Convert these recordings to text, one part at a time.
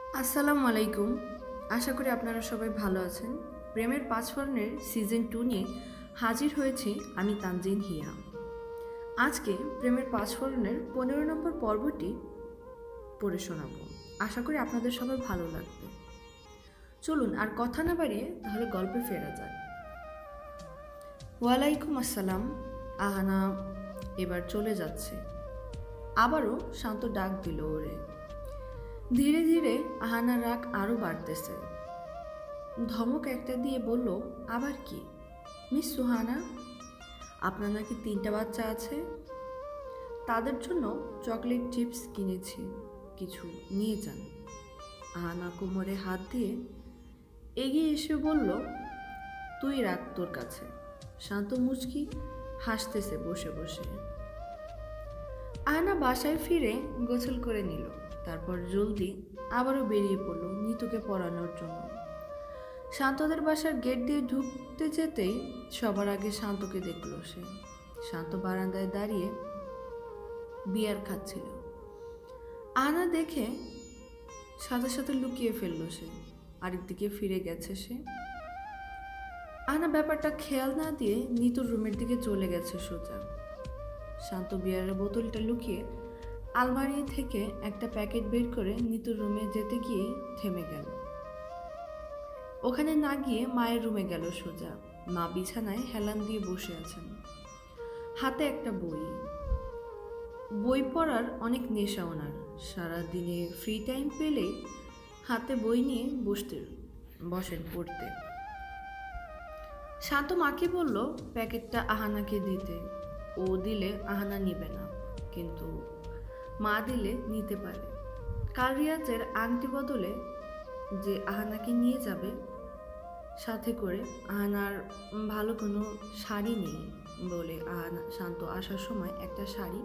আসসালামু আলাইকুম। আশা করি আপনারা সবাই ভালো আছেন। প্রেমের পাঁচফোড়নের সিজন 2 নিয়ে হাজির হয়েছি আমি তানজিন হিয়া। আজকে প্রেমের পাঁচফোড়নের 15 নম্বর পর্বটি পড়ে শোনাবো। আশা করি আপনাদের সবার ভালো লাগবে। চলুন আর কথা না বাড়িয়ে তাহলে গল্পে ফেরা যাক। ওয়ালাইকুম আসসালাম। আহানা এবার চলে যাচ্ছে। আবারও শান্ত ডাক দিল ওরে। ধীরে ধীরে আহানার রাগ আরও বাড়তেছে। ধমক একটা দিয়ে বলল, আবার কি মিস সুহানা, আপনার নাকি 3টা বাচ্চা আছে? তাদের জন্য চকলেট চিপস কিনেছি, কিছু নিয়ে যান। আহানা কোমরে হাত দিয়ে এগিয়ে এসে বলল, তুই রাখ তোর কাছে। শান্ত মুচকি হাসতেছে বসে বসে। আহানা বাসায় ফিরে গোসল করে নিল, তারপর জলদি আবারও বেরিয়ে পড়ল নিতুকে পড়ানোর জন্য। শান্তদের বাসার গেট দিয়ে ঢুকতে যেতেই সবার আগে শান্তকে দেখল সে। শান্ত বারান্দায় দাঁড়িয়ে বিয়ার খাচ্ছিল। আনা দেখে সাথে সাথে লুকিয়ে ফেলল সে। আরেকদিকে ফিরে গেছে সে। আনা ব্যাপারটা খেয়াল না দিয়ে নিতুর রুমের দিকে চলে গেছে সোজা। শান্ত বিয়ারের বোতলটা লুকিয়ে আলমারি থেকে একটা প্যাকেট বের করে নিতুর রুমে যেতে গিয়েই থেমে গেল। ওখানে না গিয়ে মায়ের রুমে গেল সোজা। মা বিছানায় হেলান দিয়ে বসে আছেন, হাতে একটা বই। বই পড়ার অনেক নেশা ওনার। সারাদিনে ফ্রি টাইম পেলেই হাতে বই নিয়ে বসেন পড়তে। শান্ত মাকে বলল প্যাকেটটা আহানাকে দিতে। ও দিলে আহানা নিবে না, কিন্তু মা দিলে নিতে পারে। কাল রিয়াজের আংটি বদলে যে আহানাকে নিয়ে যাবে সাথে করে, আহানার ভালো কোনো শাড়ি নেই বলে আহানা শান্ত আসার সময় একটা শাড়ি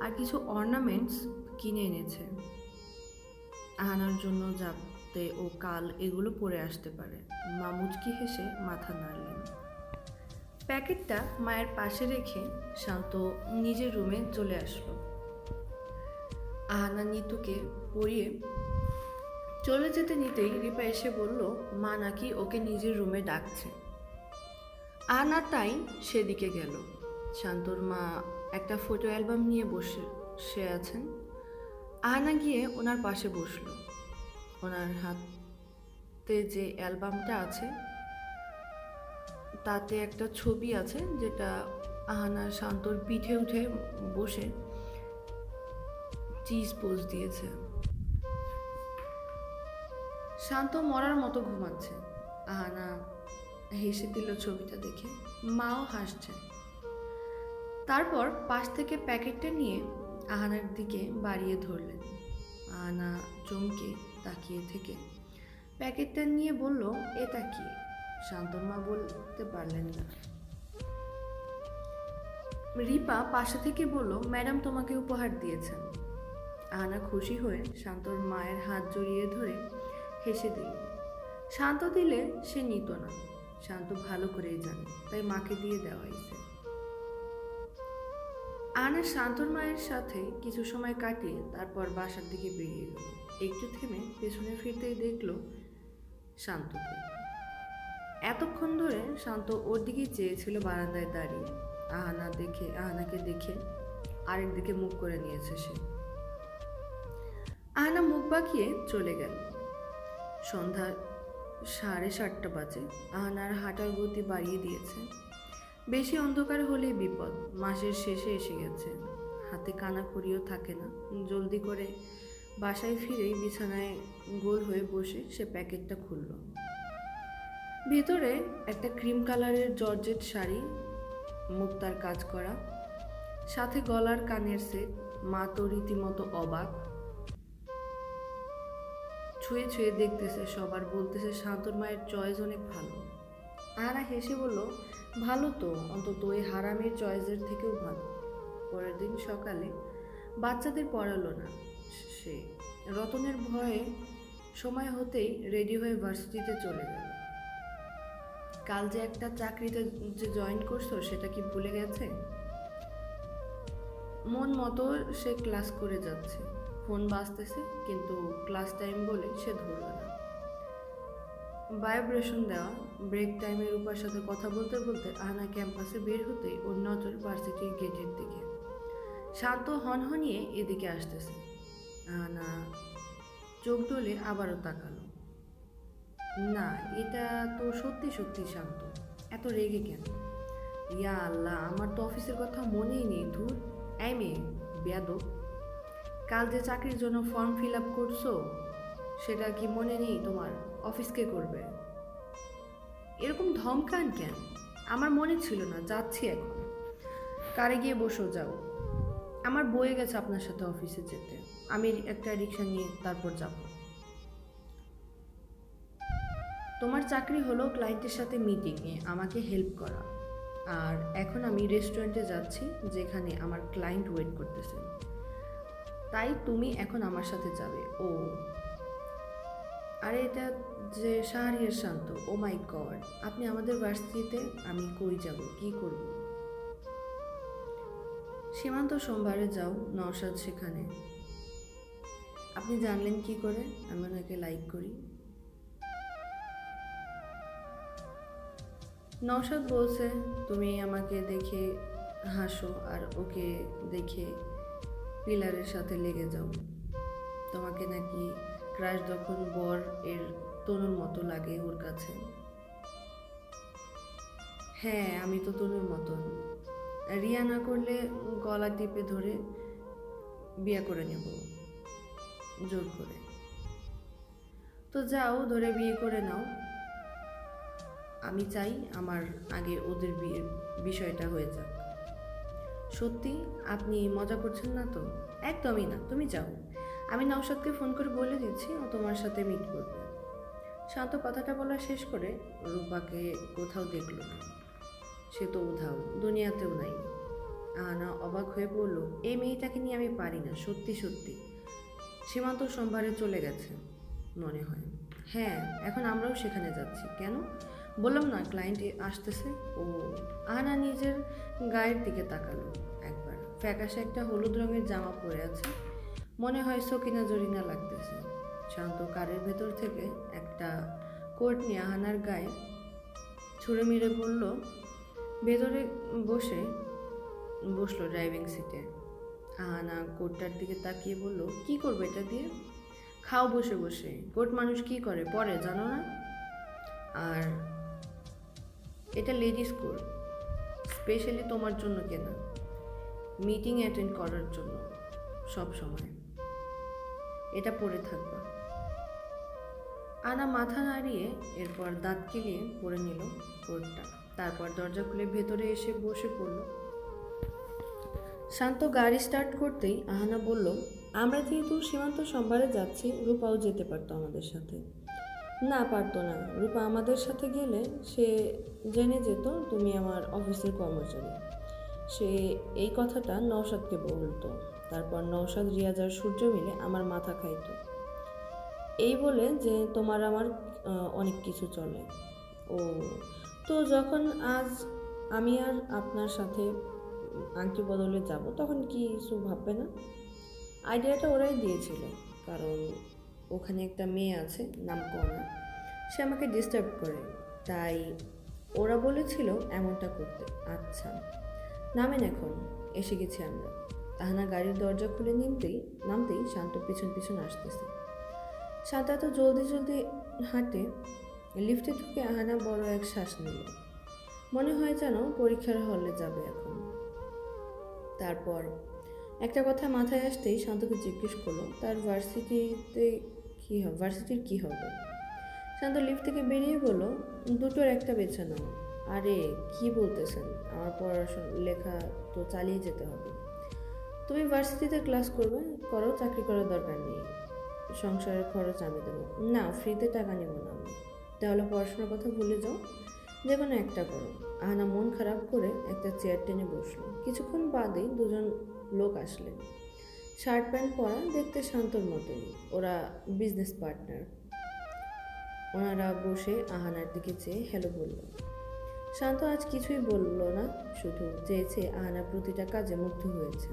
আর কিছু অর্নামেন্টস কিনে এনেছে আহানার জন্য, যাতে ও কাল এগুলো পরে আসতে পারে। মা মুচকি হেসে মাথা নাড়লেন। প্যাকেটটা মায়ের পাশে রেখে শান্ত নিজের রুমে চলে আসলো। আহানা নিতুকে পরিয়ে চলে যেতে নিতেই রিপা এসে বলল, মা নাকি ওকে নিজের রুমে ডাকছে। আহানা তাই সেদিকে গেল। শান্তর মা একটা ফটো অ্যালবাম নিয়ে বসে আছেন। আহানা গিয়ে ওনার পাশে বসলো। ওনার হাতে যে অ্যালবামটা আছে তাতে একটা ছবি আছে, যেটা আহানা শান্তর পিঠে উঠে বসে চিজ পোজ দিয়েছে। শান্ত মরার মতো ঘুমাচ্ছে। আহানা হেসে দিল ছবিটা দেখে। মাও হাসছে। তারপর পাশ থেকে প্যাকেটটা নিয়ে আহানার দিকে বাড়িয়ে ধরলেন। আহানা চমকে তাকিয়ে থেকে প্যাকেটটা নিয়ে বলল, এটা কি? শান্তর মা বলতে পারলেন না। রিপা পাশে থেকে বলল, ম্যাডাম তোমাকে উপহার দিয়েছেন। আহানা খুশি হয়ে শান্তর মায়ের হাত জড়িয়ে ধরে হেসে দিল। শান্ত দিলে সে নিত না, শান্ত ভালো করেই জানে, তাই মাকে দিয়ে দেওয়া হয়েছে। আহানা শান্তর মায়ের সাথে কিছু সময় কাটিয়ে তারপর বাসার দিকে বেরিয়ে গেল। একটু থেমে পেছনে ফিরতেই দেখল শান্তকে। এতক্ষণ ধরে শান্ত ওর দিকেই চেয়েছিল বারান্দায় দাঁড়িয়ে। আহানাকে দেখে আরেক দিকে মুখ করে নিয়েছে সে। আহানা মুখ বাঁকিয়ে চলে গেল। সন্ধ্যা 7:30 বাজে। আহানার হাঁটার গতি বাড়িয়ে দিয়েছে। বেশি অন্ধকার হলেই বিপদ। মাসের শেষে এসে গেছে, হাতে কানাকড়িও থাকে না। জলদি করে বাসায় ফিরেই বিছানায় গোল হয়ে বসে সে প্যাকেটটা খুলল। ভিতরে একটা ক্রিম কালারের জর্জেট শাড়ি, মুক্তার কাজ করা, সাথে গলার কানের সেট। মা তো রীতিমতো অবাক। ছুঁয়ে ছুঁয়ে দেখতেছে সবার, বলতেছে শান্তর মায়ের চয়েস অনেক ভালো। আহানা হেসে বলল, ভালো তো, অন্তত ওই হারামির চয়েসের থেকেও ভালো। পরের দিন সকালে বাচ্চাদের পড়ালো না সে। রতনের ভয়ে সময় হতেই রেডি হয়ে ভার্সিটিতে চলে গেল। কাল যে একটা চাকরিতে যে জয়েন করছো সেটা কি ভুলে গেছে? মন মতো সে ক্লাস করে যাচ্ছে। ফোন বাজতেছে, কিন্তু ক্লাস টাইম বলে সে ধরল না। ভাইব্রেশন দেওয়া ব্রেক টাইমে রূপার সাথে কথা বলতে বলতে আহানা ক্যাম্পাসে বের হতেই ওর নজর ভার্সিটির গেটের দিকে। শান্ত হনহনিয়ে এদিকে আসতেছে। আহানা চোখ ডলে আবারও তাকালো। না, এটা তো সত্যি সত্যি শান্ত। এত রেগে কেন? ইয়া আল্লাহ, আমার তো অফিসের কথা মনেই নেই। ধুর, এই মেয়ে বেয়াদব, কাল যে চাকরির জন্য ফর্ম ফিল আপ করছো সেটা কি মনে নেই তোমার? অফিস কে করবে? এরকম ধমকান কেন? আমার মনে ছিল না, যাচ্ছি এখন। কারে গিয়ে বসো, যাও। আমার বয়ে গেছে আপনার সাথে অফিসে যেতে। আমি একটা রিক্সা নিয়ে তারপর যাব। তোমার চাকরি হলো ক্লায়েন্টের সাথে মিটিংয়ে আমাকে হেল্প করা, আর এখন আমি রেস্টুরেন্টে যাচ্ছি যেখানে আমার ক্লায়েন্ট ওয়েট করতেছে। তাই তুমি এখন আমার সাথে যাবে। ও আরে এটা যে শাহরিয়ার শান্ত। ও মাই গড, আপনি আমাদের ভার্সিটিতে? আমি কই যাব, কি করব? সীমান্ত সোমবারে যাও, নওশাদ সেখানে। আপনি জানলেন কি করে আমি ওনাকে লাইক করি? নওশাদ বলছে তুমি আমাকে দেখে হাসো আর ওকে দেখে পিলারের সাথে লেগে যাও। তোমাকে নাকি ক্রাশ যখন বর এর তনুর মতো লাগে ওর কাছে। হ্যাঁ, আমি তো তনুর মতন। রিয়া না করলে গলা টিপে ধরে বিয়ে করে নেব জোর করে। তো যাও, ধরে বিয়ে করে নাও। আমি চাই আমার আগে ওদের বিয়ের বিষয়টা হয়ে যাক। সত্যি? আপনি মজা করছেন না তো? একদমই না, তুমি যাও। আমি নওশাদকে ফোন করে বলে দিচ্ছি ও তোমার সাথে মিট করবে। শান্ত কথাটা বলা শেষ করে রূপাকে কোথাও দেখল না। সে তো উধাও, দুনিয়াতেও নাই। আহানা অবাক হয়ে বলল, এই মেয়েটাকে নিয়ে আমি পারি না, সত্যি সত্যি। সীমান্ত সোমবারে চলে গেছে মনে হয়। হ্যাঁ, এখন আমরাও সেখানে যাচ্ছি। কেন? বললাম না, ক্লায়েন্ট আসতেছে। ও। আহানা নিজের গায়ের দিকে তাকালো একবার। ফ্যাকাশে একটা হলুদ রঙের জামা পরে আছে, মনে হয় সকিনা জরিনা লাগতেছে। শান্ত কারের ভেতর থেকে একটা কোট নিয়ে আহানার গায়ে ছুঁড়ে মেরে বলল। ভেতরে বসলো ড্রাইভিং সিটে। আহানা কোটটার দিকে তাকিয়ে বলল, কি করবো এটা দিয়ে? খাও বসে বসে। কোট মানুষ কি করে, পরে জানো না? আর এটা লেডিস কোট, স্পেশালি তোমার জন্য কেনা, মিটিং অ্যাটেন্ড করার জন্য সব সময়। এটা পরে থাকবা। আনা মাথা নাড়িয়ে এরপর দাঁত কেলিয়ে পরে নিল কোটটা। তারপর দরজা খুলে ভেতরে এসে বসে পড়ল। শান্ত গাড়ি স্টার্ট করতেই আহানা বলল, আমরা যেহেতু সীমান্ত সোমবারে যাচ্ছি, রূপাও যেতে পারতো আমাদের সাথে। না, পারতো না। রূপা আমাদের সাথে গেলে সে জেনে যেত তুমি আমার অফিসের কর্মচারী। সে এই কথাটা নওশাদকে বলতো। তারপর নওশাদ, রিয়াজ আর সূর্য মিলে আমার মাথা খাইতো এই বলে যে তোমার আমার অনেক কিছু চলে। ও, তো যখন আজ আমি আর আপনার সাথে আংটি বদলে যাব, তখন কি কিছু ভাববে না? আইডিয়াটা ওরাই দিয়েছিল, কারণ ওখানে একটা মেয়ে আছে নাম কনা, সে আমাকে ডিস্টার্ব করে, তাই ওরা বলেছিল এমনটা করতে। আচ্ছা, নামেন এখন, এসে গেছি আমরা। আহানা গাড়ির দরজা খুলে নামতেই শান্ত পিছন পিছন আসতেছে। শান্ত এত জলদি জলদি হাঁটে। লিফটে ঢুকে আহানা বড় এক শ্বাস নিল। মনে হয় যেন পরীক্ষার হলে যাবে এখন। তারপর একটা কথা মাথায় আসতেই শান্তকে জিজ্ঞেস করলো তার ভার্সিটির কি হবে। শান্ত লিফট থেকে বেরিয়ে বলল, দুটোর একটা বেছে নাও। আরে কি বলতেছেন, আমার পড়াশোনা লেখা তো চালিয়ে যেতে হবে। তুমি ভার্সিটিতে ক্লাস করো, চাকরি করার দরকার নেই। সংসারের খরচ আমি দেবো। না, ফ্রিতে টাকা নেব না আমি। তাহলে পড়াশোনার কথা ভুলে যাও, যে কোনো একটা করো। আহানা মন খারাপ করে একটা চেয়ার টেনে বসলো। কিছুক্ষণ বাদেই দুজন লোক আসলেন, শার্ট প্যান্ট পরা, দেখতে শান্তর মতোই। ওরা বিজনেস পার্টনার। ওনারা বসে আহানার দিকে চেয়ে হ্যালো বলল। শান্ত আজ কিছুই বলল না, শুধু চেয়েছে। আহানা প্রতিটা কাজে মুগ্ধ হয়েছে।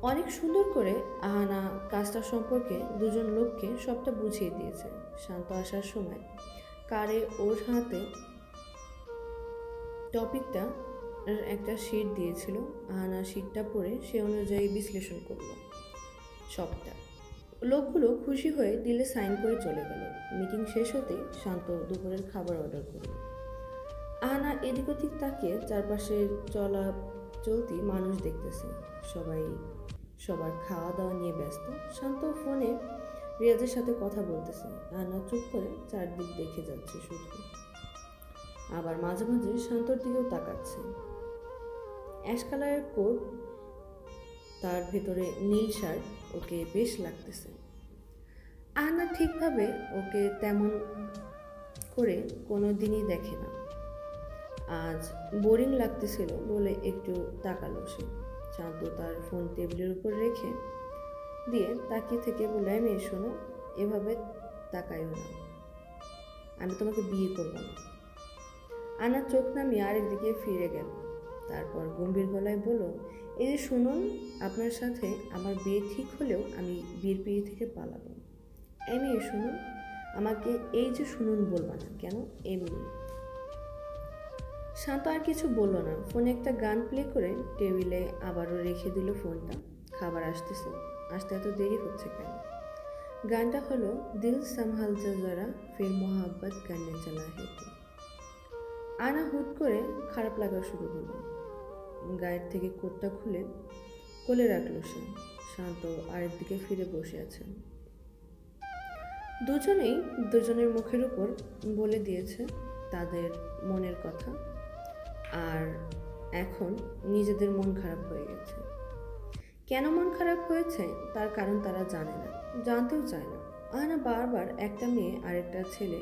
অনেক সুন্দর করে আহানা কাজটা সম্পর্কে দুজন লোককে সবটা বুঝিয়ে দিয়েছে। শান্ত আসার সময় কারে ওর হাতে টপিকটা একটা শিট দিয়েছিল। আহানা শিটটা পড়ে সে অনুযায়ী বিশ্লেষণ করলো সবটা। লোকগুলো খুশি হয়ে ডিলে সাইন করে চলে গেল। মিটিং শেষ হতে শান্ত দুপুরের খাবার অর্ডার করলো। আহানা এদিক ওদিক তাকিয়ে চারপাশে চলতি মানুষ দেখতেছে। সবাই সবার খাওয়া দাওয়া নিয়ে ব্যস্ত। শান্ত ফোনে রিয়াজের সাথে কথা বলতেছে। আহানা চুপ করে চারদিক দেখে যাচ্ছে শুধু, আবার মাঝে মাঝে শান্তর দিকেও তাকাচ্ছে। অ্যাশ কালারের কোট, তার ভেতরে নীল শার্ট, ওকে বেশ লাগতেছে। আহানা ঠিকভাবে ওকে তেমন করে কোনো দিনই দেখে না। আজ বোরিং লাগতেছিল বলে একটু তাকালো সে। শান্ত তার ফোন টেবিলের উপর রেখে দিয়ে তাকিয়ে থেকে বলে, মেয়ে শোনো, এভাবে তাকাইও না, আমি তোমাকে বিয়ে করবো না। আনা চোখ নামিয়ে আরেক দিকে ফিরে গেল। তারপর গম্ভীর গলায় বলল, এই যে শুনুন, আপনার সাথে আমার বিয়ে ঠিক হলেও আমি বিয়ের পিড়ি থেকে পালাবো। মেয়ে শুনুন, আমাকে এই যে শুনুন বলবা না কেন? এমনি। শান্ত আর কিছু বলল না। ফোনে একটা গান প্লে করে টেবিলে আবারও রেখে দিল ফোনটা। খাবার আসতেছে, আসতে এত দেরি হচ্ছে কেন? গানটা হলো দিল সম্ভাল যা জরা ফির মোহাব্বত করনে চলা হে তু। আনা হুট করে খারাপ লাগা শুরু হলো। গায়ের থেকে কোটটা খুলে কোলে রাখলো সে। শান্ত আরেকদিকে ফিরে বসে আছেন। দুজনেই দুজনের মুখের উপর বলে দিয়েছে তাদের মনের কথা, আর এখন নিজেদের মন খারাপ হয়ে গেছে। কেন মন খারাপ হয়েছে তার কারণ তারা জানে না, জানতেও চায় না। আহানা বারবার একটা মেয়ে আর একটা ছেলে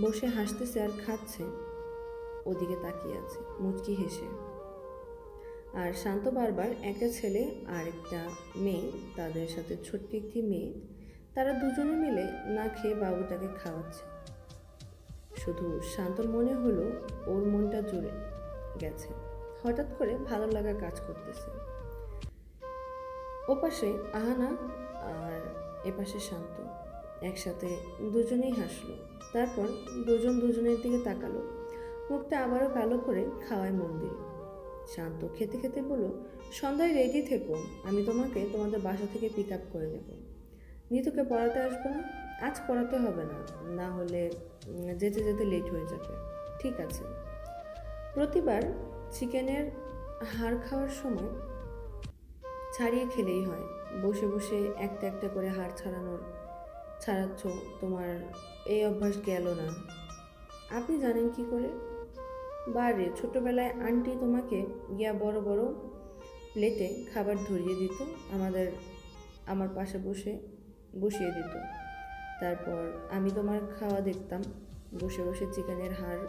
বসে হাসতেছে আর খাচ্ছে, ওদিকে তাকিয়ে আছে মুচকি হেসে। আর শান্ত বারবার একটা ছেলে আর একটা মেয়ে, তাদের সাথে ছোট্ট একটি মেয়ে, তারা দুজনে মিলে না খেয়ে বাবুটাকে খাওয়াচ্ছে। শুধু শান্তর মনে হলো ওর মনটা জুড়ে গেছে। হঠাৎ করে ভালো লাগা কাজ করতেছে। ওপাশে আহানা আর এপাশে শান্ত একসাথে দুজনেই হাসলো। তারপর দুজন দুজনের দিকে তাকালো, মুখটা আবারও কালো করে খাওয়ায় মন দিল। শান্ত খেতে খেতে বলল, সন্ধ্যায় রেডি থেকো, আমি তোমাকে তোমাদের বাসা থেকে পিক আপ করে নেব। নিতুকে পড়াতে আসবো না? আজ পড়াতে হবে না, না হলে যেতে যেতে লেট হয়ে যাবে। ঠিক আছে। প্রতিবার চিকেনের হাড় খাওয়ার সময় ছাড়িয়ে খেলেই হয়। বসে বসে একটা একটা করে হাড় ছাড়াচ্ছ, তোমার এই অভ্যাস গেল না। আপনি জানেন কি করে? বারে ছোটবেলায় আন্টি তোমাকে গিয়া বড় বড় প্লেটে খাবার ধরিয়ে দিত, আমার পাশে বসিয়ে দিত। তারপর আমি তোমার খাওয়া দেখতাম, বসে বসে চিকেনের হাড়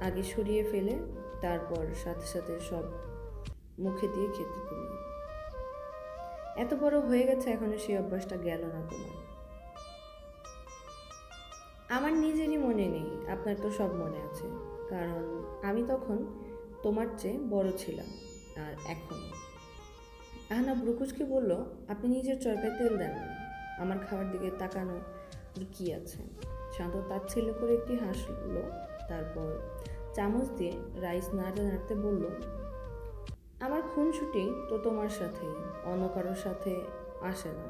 আগে সরিয়ে ফেলে তারপর সাথে সাথে সব মুখে দিয়ে খেতে তুমি। এত বড় হয়ে গেছে এখনো সেই অভ্যাসটা গেল না তোমার। আমার নিজেরই মনে নেই, আপনার তো সব মনে আছে, কারণ আমি তখন তোমার চেয়ে বড় ছিলাম। আর এখন আহনা ব্রুকুচকে বলল, আপনি নিজের চরকায় তেল দেন না, আমার খাবার দিকে তাকানো কি আছে? শান্ত তাচ্ছিল্য করে একটি হাসলো। তারপর চামচ দিয়ে রাইস নাড়তে নাড়তে বলল, আমার খুনসুটি তো তোমার সাথেই, অন্য কারোর সাথে আসে না,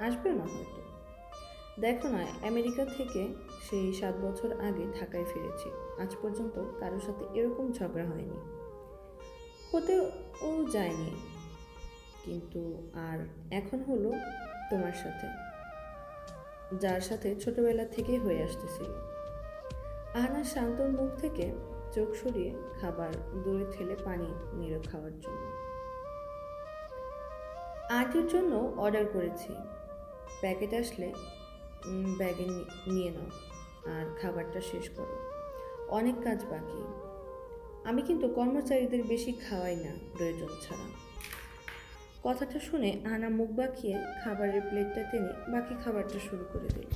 আসবে না হয়তো। দেখো না, আমেরিকা থেকে সেই 7 বছর আগে ঢাকায় ফিরেছি, আজ পর্যন্ত কারোর সাথে এরকম ঝগড়া হয়নি, হতেও যায়নি, কিন্তু আর এখন হলো তোমার সাথে, যার সাথে ছোটবেলা থেকেই হয়ে আসতেছিল। আহনা শান্তর মুখ থেকে চোখ সরিয়ে খাবার দূরে ঠেলে পানি নিল খাওয়ার জন্য। আন্টির জন্য অর্ডার করেছি, প্যাকেট আসলে ব্যাগে নিয়ে নাও আর খাবারটা শেষ করো, অনেক কাজ বাকি। আমি কিন্তু কর্মচারীদের বেশি খাওয়াই না প্রয়োজন ছাড়া। কথাটা শুনে আহনা মুখ বাঁকিয়ে খাবারের প্লেটটা টেনে বাকি খাবারটা শুরু করে দিল।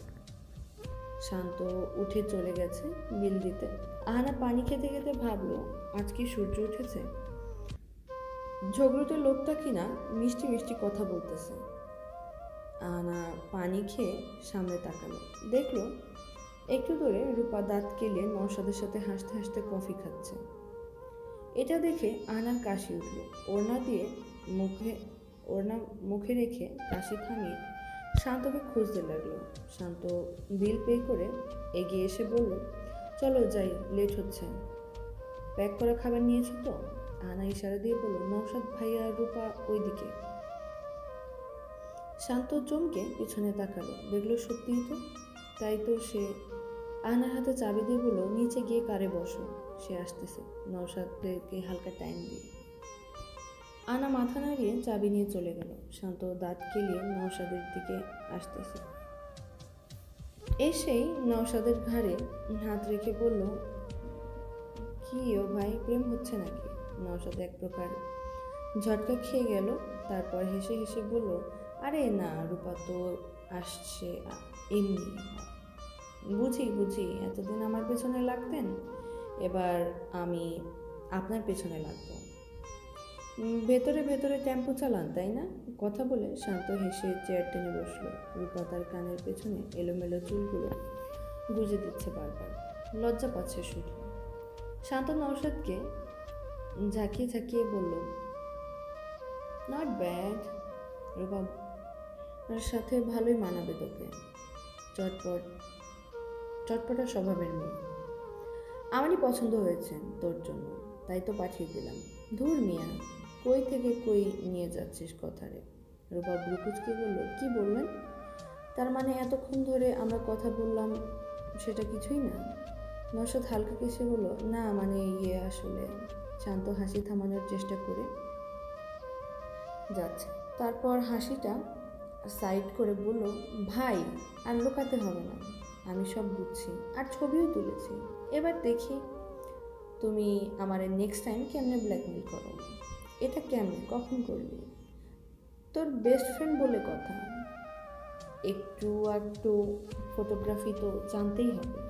শান্ত উঠে চলে গেছে বিল দিতে। আহনা পানি খেতে খেতে ভাবলো, আজ কি সূর্য উঠেছে? ঝগড়ুটে লোকটা কিনা মিষ্টি মিষ্টি কথা বলতেছে। আহানা পানি খেয়ে সামনে তাকালো, দেখলো একটু দূরে রূপা দাঁত কেলিয়ে নওশাদের সাথে হাসতে হাসতে কফি খাচ্ছে। এটা দেখে আহনার কাশি উঠল। ওড়না দিয়ে মুখে ওড়না মুখে রেখে কাশি থামিয়ে শান্তকে খুঁজতে লাগলো। শান্ত বিল পে করে এগিয়ে এসে বলল, চলো যাই, লেট হচ্ছে। প্যাক করা খাবার নিয়েছো তো? আহনা ইশারা দিয়ে বলল, নওশাদ ভাইয়া রূপা ওইদিকে। শান্ত চমকে পিছনে তাকালো, দেখলো সত্যিই তো। তাই তো সে আহনার হাতে চাবি দিয়ে বলল, নিচে গিয়ে কারে বসো, সে আসতেছে। নওশাদকে হালকা টাইম দিয়ে আহনা মাথা নাড়িয়ে চাবি নিয়ে চলে গেল। শান্ত দাঁত কেলিয়ে নওশাদের দিকে আসতেছে। এসেই নওশাদের ঘাড়ে হাত রেখে বলল, কি ও ভাই, প্রেম হচ্ছে নাকি? নওশাদ এক প্রকার ঝটকা খেয়ে গেল। তারপর হেসে হেসে বলল, আরে না, রূপা তো আসছে এমনি। বুঝি বুঝি, এতদিন আমার পেছনে লাগতেন, এবার আমি আপনার পেছনে লাগবো। ভেতরে ভেতরে টেম্পো চালান তাই না? কথা বলে শান্ত হেসে চেয়ার টেনে বসলো। রূপা তার কানের পেছনে এলোমেলো চুলগুলো গুজে দিচ্ছে বারবার, লজ্জা পাচ্ছে শুধু। শান্ত নওশাদকে ঝাঁকিয়ে ঝাঁকিয়ে বলল, নট ব্যাড, রূপা সাথে ভালোই মানাবে তোকে। চটপট চটপটা স্বভাবের মেয়ে, আমারই পছন্দ হয়েছে তোর জন্য, তাই তো পাঠিয়ে দিলাম। ধুর মিয়া, কই থেকে কই নিয়ে যাচ্ছিস কথা রে? রূপা ব্রুকুচকে বলল, কি বললেন? তার মানে এতক্ষণ ধরে আমরা কথা বললাম সেটা কিছুই না? নওশাদ হালকা কেসে বলল, না মানে আসলে। শান্ত হাসি থামানোর চেষ্টা করে যাচ্ছে, তারপর হাসিটা সাইড করে বলল, ভাই আর লুকাতে হবে না, আমি সব বুঝছি আর ছবিও তুলেছি। এবার দেখি তুমি আমার নেক্সট টাইম কেমনে ব্ল্যাকমেল করো। এটা কেমনে, কখন করলি? তোর বেস্ট ফ্রেন্ড বলে কথা, একটু একটু ফটোগ্রাফি তো জানতেই হবে।